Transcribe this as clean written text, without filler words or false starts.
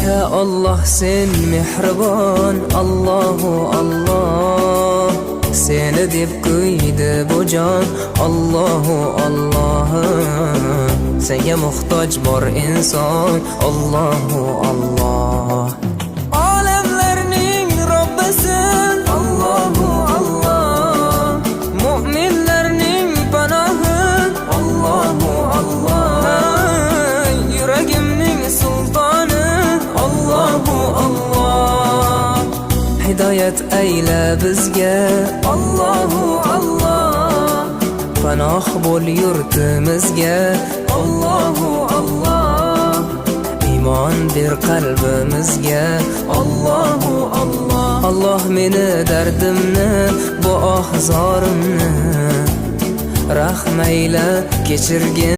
Ya Allah sen mehribon, Allahu Allah. Seni deb kuydi bu jon, Allahu Allah. Senga muhtoj bor inson, Allahu Allah. Olamlarning Robbisin, Allahu Allah. Mu'minlarning panohi, Allahu Allah. Yuragimning sultoni, Allahu Allah. Hidoyat ayla bizga, Allahu Allah. Panoh bo'l yurtimizga, Allahu Allah. Iymon ber qalbimizga, Allahu Allah. Allah meni dardimni, bu ohzorimni rahmayla kechirgin.